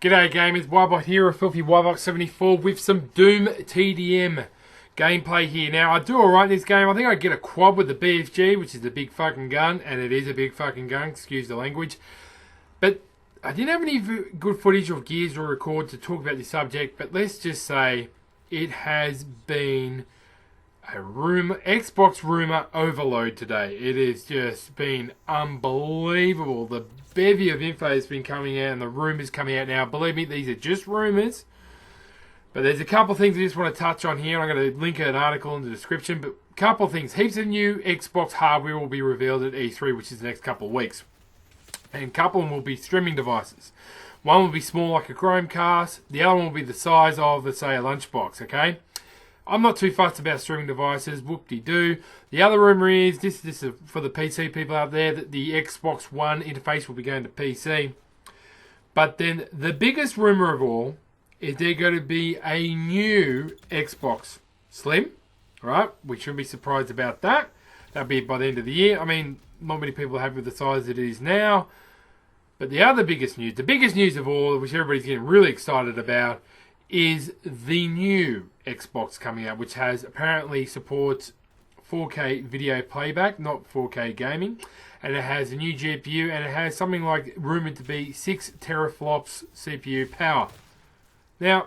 G'day gamers, Wybot here, a filthy Wybot74 with some Doom TDM gameplay here. Now, I do alright in this game. I think I get a quad with the BFG, which is the big fucking gun, and it is a big fucking gun, excuse the language. But I didn't have any good footage or gears to record to talk about this subject, but let's just say it has been a Xbox rumour overload today. It has just been unbelievable. The bevy of info has been coming out and the rumours coming out now. Believe me, these are just rumours. But there's a couple of things I just want to touch on here. I'm going to link an article in the description. But a couple of things. Heaps of new Xbox hardware will be revealed at E3, which is the next couple of weeks. And a couple of them will be streaming devices. One will be small like a Chromecast. The other one will be the size of, let's say, a lunchbox, okay? I'm not too fussed about streaming devices, whoop-de-doo. The other rumour is, this is for the PC people out there, that the Xbox One interface will be going to PC. But then the biggest rumour of all is there's going to be a new Xbox Slim, right? We shouldn't be surprised about that. That'll be by the end of the year. I mean, not many people are happy with the size it is now. But the other biggest news, the biggest news of all, which everybody's getting really excited about, is the new Xbox coming out, which has apparently supports 4K video playback, not 4K gaming, and it has a new GPU, and it has something like rumored to be 6 teraflops CPU power. Now,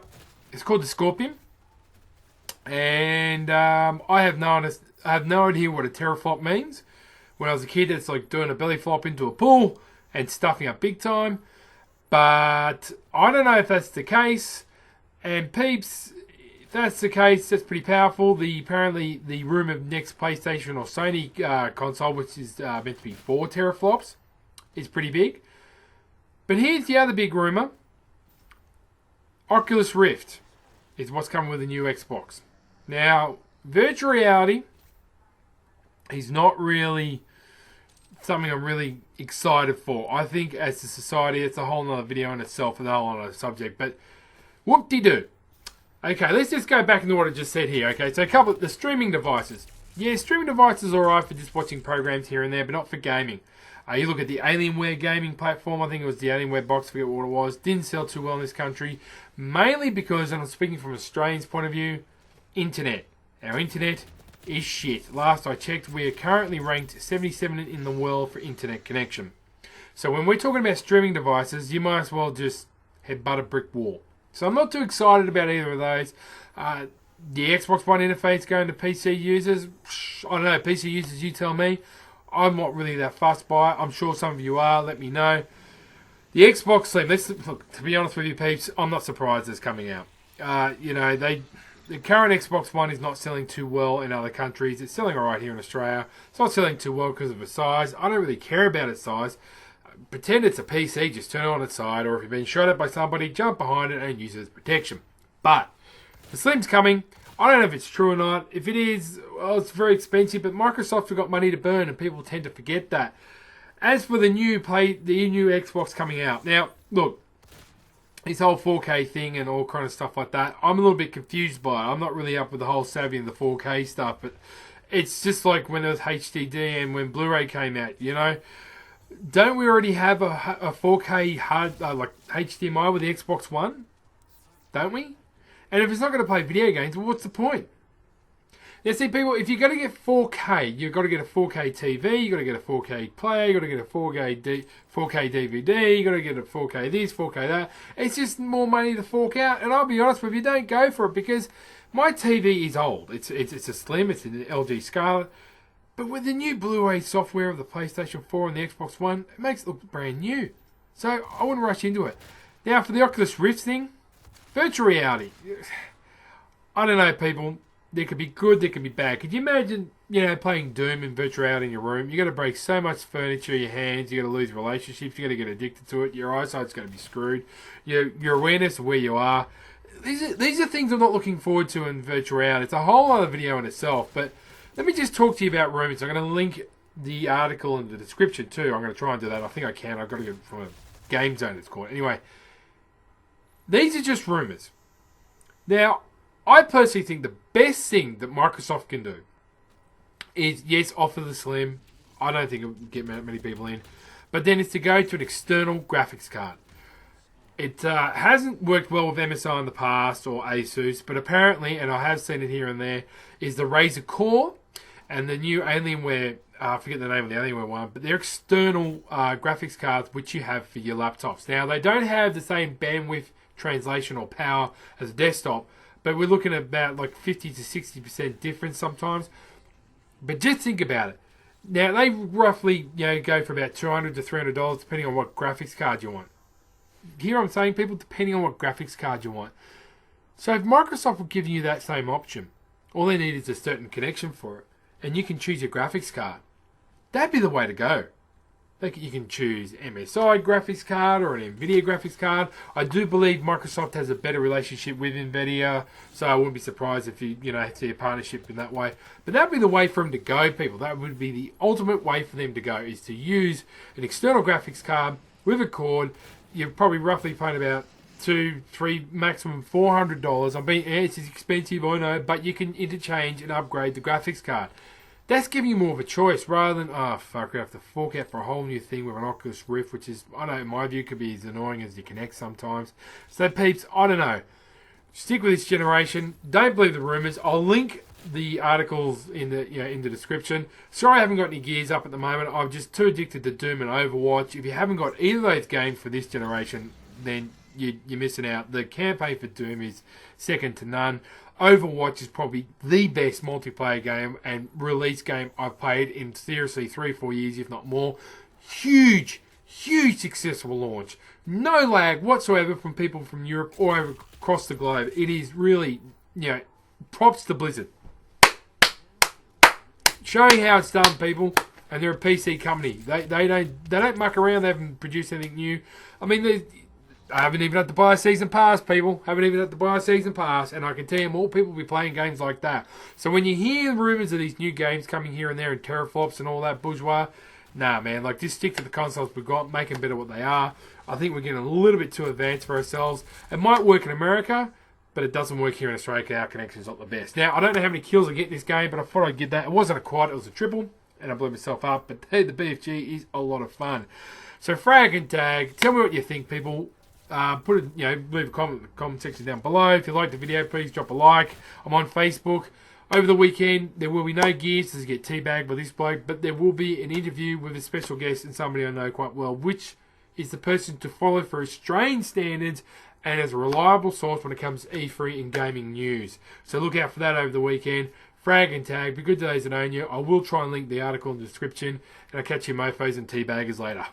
it's called the Scorpion, and I have no idea what a teraflop means. When I was a kid, it's like doing a belly flop into a pool and stuffing up big time, but I don't know if that's the case. And peeps, if that's the case, that's pretty powerful. Apparently the rumored next PlayStation or Sony console, which is meant to be 4 teraflops, is pretty big. But here's the other big rumour. Oculus Rift is what's coming with the new Xbox. Now, virtual reality is not really something I'm really excited for. I think as a society, it's a whole nother video in itself and a whole other subject. But whoop-de-doo. Okay, let's just go back into what I just said here. Okay, so the streaming devices. Yeah, streaming devices are alright for just watching programs here and there, but not for gaming. You look at the Alienware gaming platform. I think it was the Alienware box, I forget what it was. Didn't sell too well in this country. Mainly because, and I'm speaking from Australians' point of view, internet. Our internet is shit. Last I checked, we are currently ranked 77 in the world for internet connection. So when we're talking about streaming devices, you might as well just headbutt a brick wall. So I'm not too excited about either of those. The Xbox One interface going to PC users, I don't know, PC users, you tell me. I'm not really that fussed by it. I'm sure some of you are, let me know. The Xbox Slim, look, to be honest with you peeps, I'm not surprised it's coming out. The current Xbox One is not selling too well in other countries. It's selling alright here in Australia. It's not selling too well because of its size. I don't really care about its size. Pretend it's a PC, just turn it on its side, or if you've been shot at by somebody, jump behind it and use it as protection. But the Slim's coming. I don't know if it's true or not. If it is, well, it's very expensive, but Microsoft's got money to burn, and people tend to forget that. As for the new Xbox coming out, now look, this whole 4K thing and all kind of stuff like that, I'm a little bit confused by it. I'm not really up with the whole savvy and the 4K stuff, but it's just like when there was HDD and when Blu-ray came out, you know. Don't we already have a 4K hard like HDMI with the Xbox One? Don't we? And if it's not going to play video games, well, what's the point? Now, see, people, if you're going to get 4K, you've got to get a 4K TV, you've got to get a 4K player, you've got to get a 4K DVD, you've got to get a 4K this, 4K that. It's just more money to fork out. And I'll be honest with you, don't go for it because my TV is old. It's a Slim, it's an LG Scarlett. But with the new Blu-ray software of the PlayStation 4 and the Xbox One, it makes it look brand new. So I wouldn't rush into it. Now for the Oculus Rift thing, virtual reality. I don't know, people. There could be good, there could be bad. Could you imagine, playing Doom in virtual reality in your room? You got to break so much furniture, your hands. You got to lose relationships. You got to get addicted to it. Your eyesight's going to be screwed. Your awareness of where you are. These are things I'm not looking forward to in virtual reality. It's a whole other video in itself, but. Let me just talk to you about rumours. I'm going to link the article in the description too. I'm going to try and do that. I think I can. I've got to get it from a game zone it's called. Anyway, these are just rumours. Now, I personally think the best thing that Microsoft can do is, yes, offer the Slim. I don't think it will get many people in. But then it's to go to an external graphics card. It hasn't worked well with MSI in the past or Asus, but apparently, and I have seen it here and there, is the Razer Core and the new Alienware, I forget the name of the Alienware one, but they're external graphics cards which you have for your laptops. Now, they don't have the same bandwidth translation or power as a desktop, but we're looking at about like 50 to 60% difference sometimes. But just think about it. Now, they roughly go for about $200 to $300 depending on what graphics card you want. Here I'm saying, people, depending on what graphics card you want. So if Microsoft were giving you that same option, all they need is a certain connection for it, and you can choose your graphics card. That'd be the way to go. You can choose MSI graphics card or an NVIDIA graphics card. I do believe Microsoft has a better relationship with NVIDIA, so I wouldn't be surprised if you see a partnership in that way. But that'd be the way for them to go, people. That would be the ultimate way for them to go, is to use an external graphics card with a cord. You're probably roughly paying about $200, $300, maximum $400. It's expensive, I know, but you can interchange and upgrade the graphics card. That's giving you more of a choice rather than, I have to fork out for a whole new thing with an Oculus Rift, which is, I don't know, in my view, could be as annoying as you Kinect sometimes. So, peeps, I don't know. Stick with this generation. Don't believe the rumors. I'll link the articles in the description. Sorry I haven't got any gears up at the moment. I'm just too addicted to Doom and Overwatch. If you haven't got either of those games for this generation, then you're missing out. The campaign for Doom is second to none. Overwatch is probably the best multiplayer game and release game I've played in seriously 3-4 years, if not more. Huge successful launch. No lag whatsoever from people from Europe or across the globe. It is really, props to Blizzard. Showing how it's done, people. And they're a PC company. They don't muck around. They haven't produced anything new. I mean, I haven't even had to buy a season pass, people. Haven't even had to buy a season pass. And I can tell you, more people will be playing games like that. So when you hear rumours of these new games coming here and there and teraflops and all that bourgeois, nah, man. Just stick to the consoles we've got. Make them better what they are. I think we're getting a little bit too advanced for ourselves. It might work in America, but it doesn't work here in Australia. Our connection's not the best. Now, I don't know how many kills I get in this game, but I thought I'd get that. It wasn't a quad, it was a triple, and I blew myself up. But hey, the BFG is a lot of fun. So frag and tag. Tell me what you think, people. Leave a comment in the comment section down below. If you liked the video, please drop a like. I'm on Facebook. Over the weekend, there will be no gears to get teabagged by this bloke, but there will be an interview with a special guest and somebody I know quite well, which is the person to follow for Australian standards and as a reliable source when it comes to E3 and gaming news. So look out for that over the weekend. Frag and tag. Be good to those that own you. I will try and link the article in the description, and I'll catch you mofos and teabaggers later.